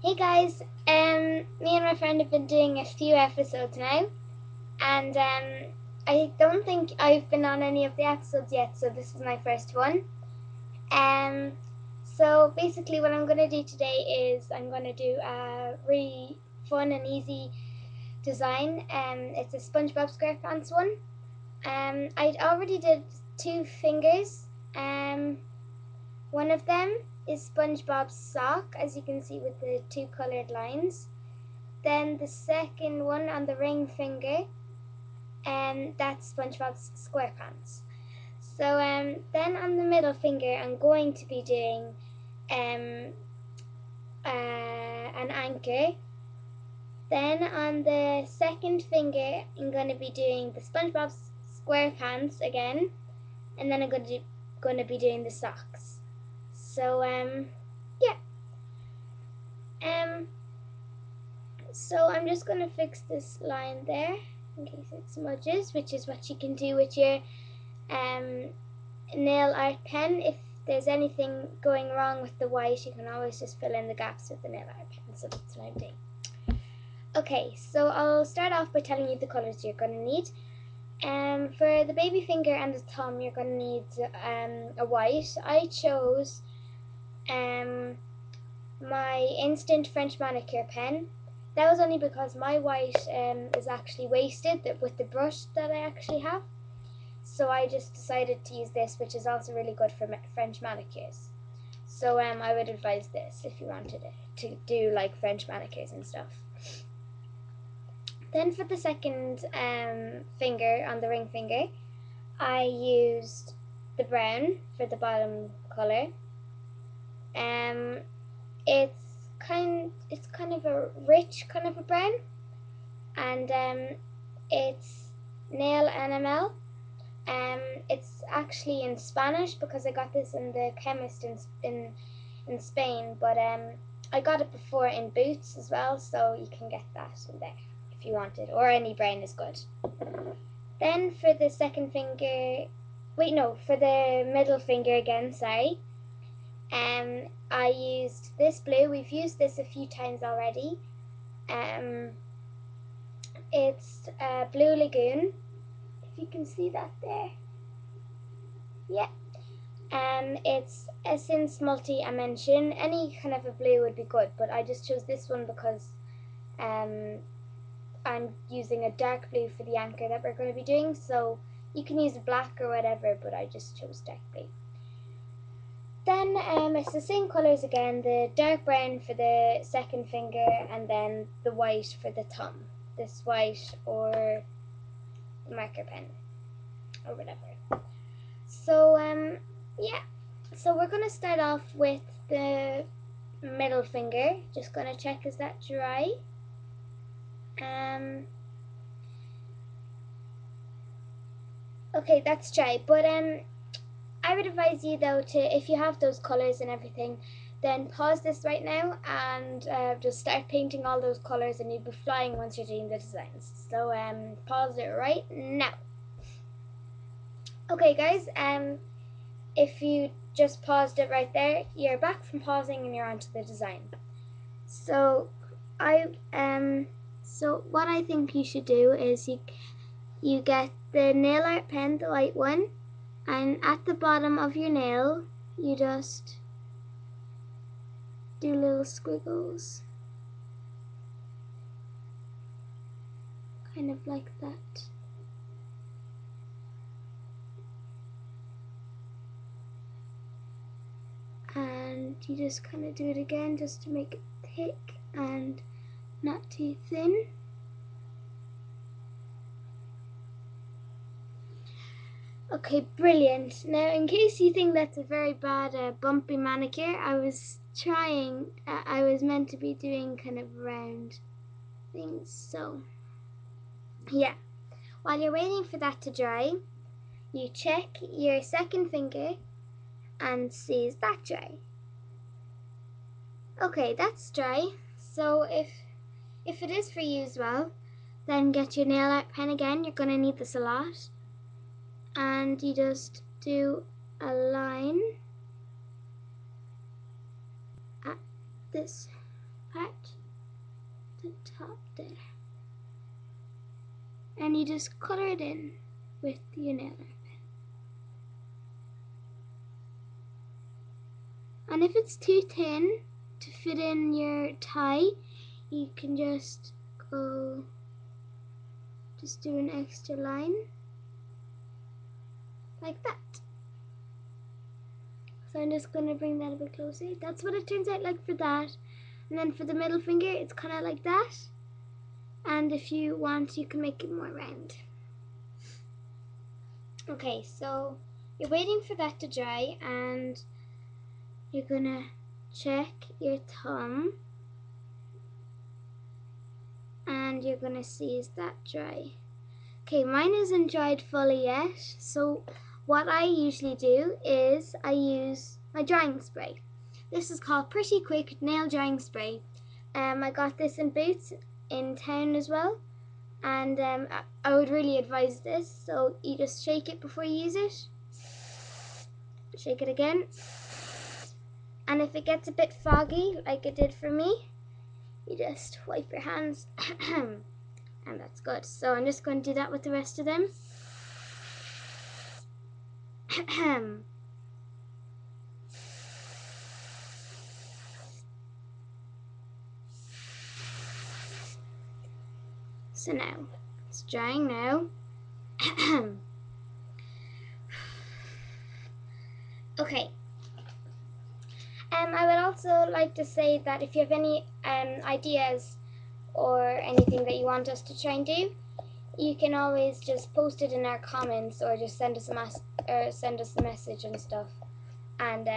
Hey guys, me and my friend have been doing a few episodes now, and I don't think I've been on any of the episodes yet, so this is my first one. Um, so basically, what I'm gonna do today is I'm gonna do a really fun and easy design. It's a SpongeBob SquarePants one. I already did two fingers. One of them is SpongeBob's sock, as you can see with the two colored lines. Then the second one on the ring finger, and that's SpongeBob's SquarePants. So then on the middle finger, I'm going to be doing an anchor. Then on the second finger, I'm going to be doing the SpongeBob SquarePants again, and then I'm going to be doing the socks. So yeah. So I'm just going to fix this line there in case it smudges, which is what you can do with your nail art pen. If there's anything going wrong with the white, you can always just fill in the gaps with the nail art pen. So that's what I'm doing. Okay, so I'll start off by telling you the colours you're going to need. For the baby finger and the thumb, you're going to need a white. I chose my instant French manicure pen. That was only because my white is actually wasted with the brush that I actually have. So I just decided to use this, which is also really good for French manicures. So I would advise this if you wanted to do like French manicures and stuff. Then for the second finger on the ring finger, I used the brown for the bottom colour. It's kind of a rich kind of a brown, and it's nail enamel. It's actually in Spanish because I got this in the chemist in Spain, but I got it before in Boots as well, so you can get that in there if you want it, or any brown is good. Then for the second finger, for the middle finger again, sorry. I used this blue. We've used this a few times already. It's Blue Lagoon, if you can see that there. Yeah. It's Essence Multi-Dimension. Any kind of a blue would be good, but I just chose this one because I'm using a dark blue for the anchor that we're going to be doing, so you can use black or whatever, but I just chose dark blue. Then it's the same colours again, the dark brown for the second finger and then the white for the thumb. This white or the marker pen or whatever. So yeah, so we're going to start off with the middle finger. Just going to check, is that dry? Okay, that's dry, but I would advise you though to, if you have those colours and everything, then pause this right now and just start painting all those colours, and you'll be flying once you're doing the designs. So pause it right now. Okay guys, if you just paused it right there, you're back from pausing and you're onto the design. So so what I think you should do is you get the nail art pen, the light one, and at the bottom of your nail you just do little squiggles, kind of like that. And you just kind of do it again just to make it thick and not too thin. Okay, brilliant. Now, in case you think that's a very bad bumpy manicure, I was meant to be doing kind of round things. So, yeah. While you're waiting for that to dry, you check your second finger and see, is that dry? Okay, that's dry. So if it is for you as well, then get your nail art pen again. You're gonna need this a lot. And you just do a line at this part, the top there. And you just color it in with your nail art pen. And if it's too thin to fit in your tie, you can just do an extra line like that. So I'm just going to bring that a bit closer. That's what it turns out like for that. And then for the middle finger, it's kind of like that. And if you want, you can make it more round. Okay, so you're waiting for that to dry, and you're going to check your thumb. And you're going to see, is that dry? Okay, mine isn't dried fully yet, so what I usually do is I use my drying spray. This is called Pretty Quick Nail Drying Spray. I got this in Boots in town as well, and I would really advise this. So you just shake it before you use it. Shake it again. And if it gets a bit foggy, like it did for me, you just wipe your hands. And that's good. So I'm just going to do that with the rest of them. So now, it's drying now. Okay. I would also like to say that if you have any ideas or anything that you want us to try and do, you can always just post it in our comments or just send us a message and stuff. And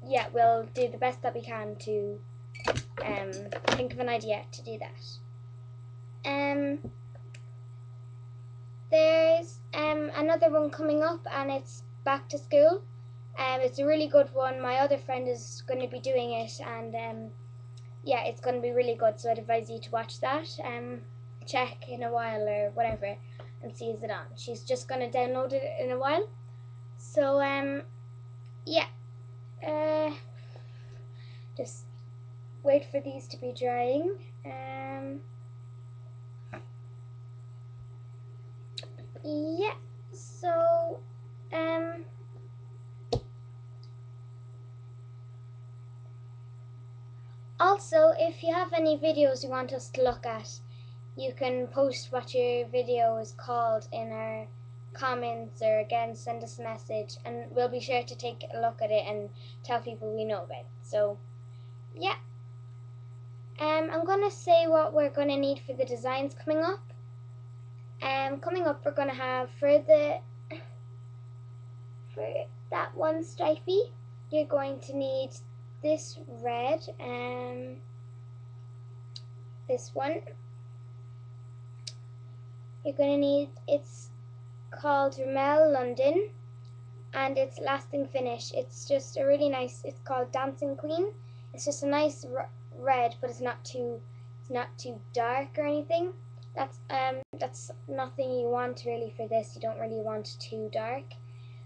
yeah, we'll do the best that we can to think of an idea to do that. There's another one coming up, and it's back to school. It's a really good one. My other friend is going to be doing it, and yeah, it's going to be really good. So I'd advise you to watch that. Check in a while or whatever, and see is it on. She's just going to download it in a while. So yeah, just wait for these to be drying. Yeah, so also, if you have any videos you want us to look at, you can post what your video is called in our comments, or again send us a message, and we'll be sure to take a look at it and tell people we know about it. So yeah, I'm gonna say what we're gonna need for the designs coming up. Coming up, we're gonna have for that one stripey, you're going to need this red, this one. You're going to need, it's called Rimmel London, and it's lasting finish. It's just a really nice, it's called Dancing Queen. It's just a nice red, but it's not too dark or anything. That's nothing you want really for this. You don't really want it too dark.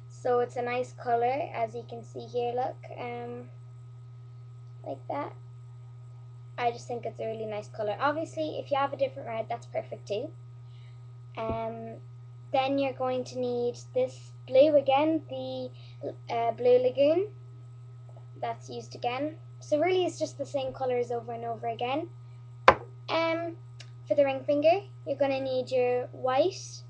So it's a nice color, as you can see here, look, like that. I just think it's a really nice color. Obviously, if you have a different red, that's perfect too. Then you're going to need this blue again, the Blue Lagoon. That's used again. So really it's just the same colors over and over again. For the ring finger, you're going to need your white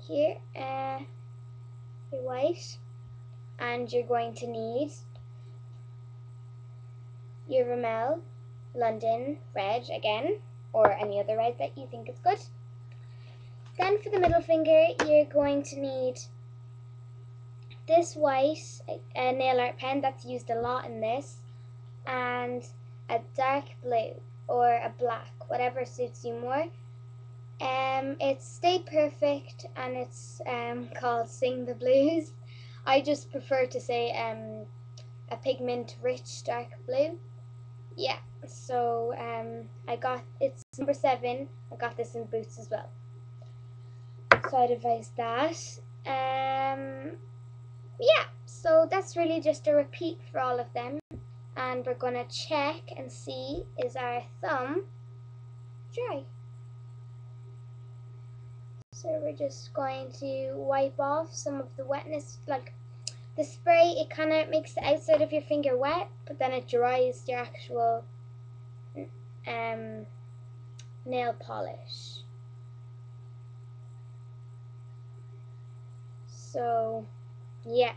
here, your white, and you're going to need your Rimmel London red again, or any other red that you think is good. Then for the middle finger, you're going to need this white nail art pen that's used a lot in this, and a dark blue or a black, whatever suits you more. It's Stay Perfect, and it's called Sing the Blues. I just prefer to say a pigment rich dark blue. Yeah, so it's number 7. I got this in Boots as well, so I'd advise that. Yeah, so that's really just a repeat for all of them. and we're going to check and see, is our thumb dry? So we're just going to wipe off some of the wetness. Like the spray, it kind of makes the outside of your finger wet, but then it dries your actual nail polish. So yeah.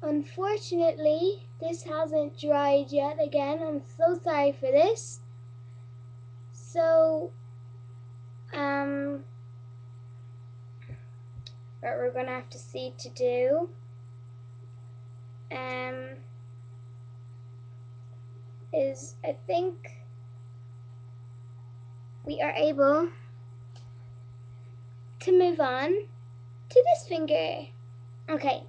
Unfortunately, this hasn't dried yet again. I'm so sorry for this. So what we're gonna have to see to do is, I think we are able to move on to this finger. Okay,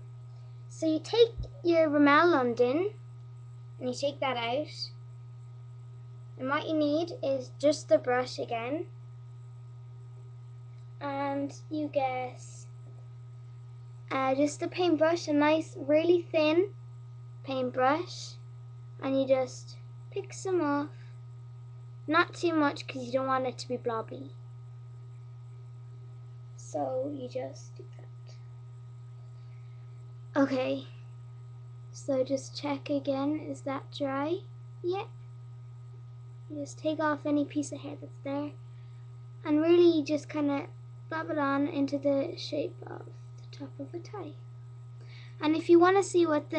so you take your Rimmel London and you take that out, and what you need is just the brush again, and you get just a paintbrush, a nice really thin paintbrush, and you just pick some off, not too much because you don't want it to be blobby, so you just do that. Okay, so just check again, is that dry? Yeah. You just take off any piece of hair that's there, and really just kind of bob it on into the shape of the top of a tie. And if you want to see what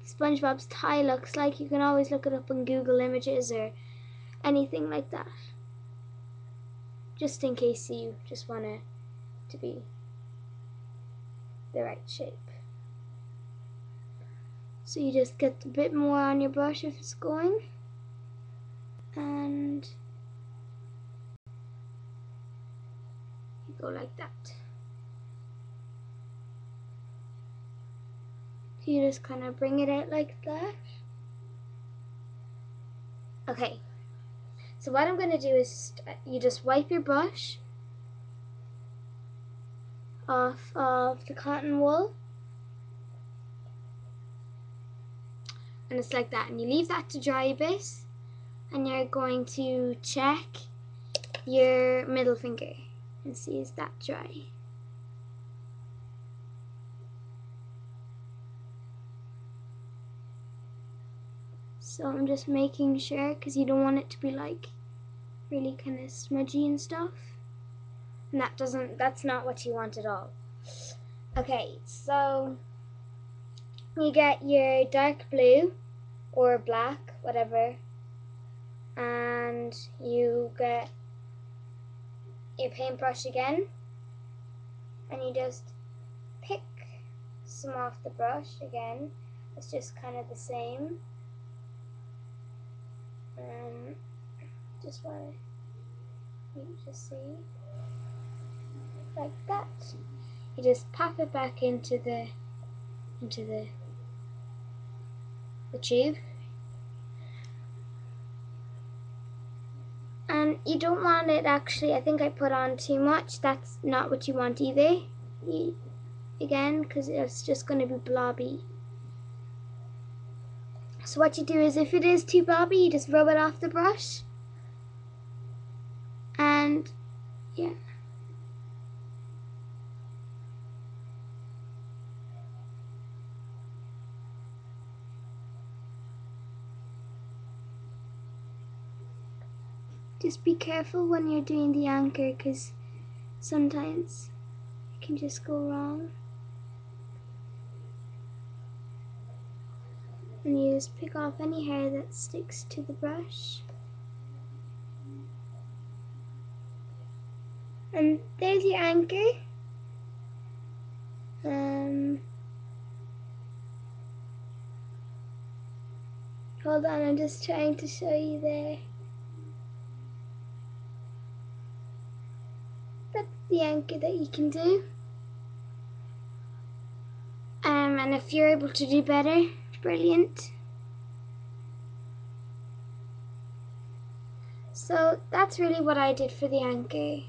SpongeBob's tie looks like, you can always look it up on Google Images or anything like that, just in case you just want it to be the right shape. So you just get a bit more on your brush if it's going, and you go like that. You just kind of bring it out like that. Okay, so what I'm going to do is you just wipe your brush off of the cotton wool, and it's like that, and you leave that to dry a bit, and you're going to check your middle finger and see, is that dry? So I'm just making sure, because you don't want it to be like really kind of smudgy and stuff, and that's not what you want at all. Okay, so you get your dark blue or black, whatever, and you get your paintbrush again, and you just pick some off the brush again. It's just kind of the same. Just want you to see, like that. You just pop it back into the tube, and you don't want it, actually, I think I put on too much. That's not what you want either, again, because it's just going to be blobby. So what you do is, if it is too blobby, you just rub it off the brush, and yeah. Just be careful when you're doing the anchor, because sometimes it can just go wrong. And you just pick off any hair that sticks to the brush. And there's your anchor. Hold on, I'm just trying to show you there. That's the anchor that you can do. And if you're able to do better, brilliant. So that's really what I did for the anchor.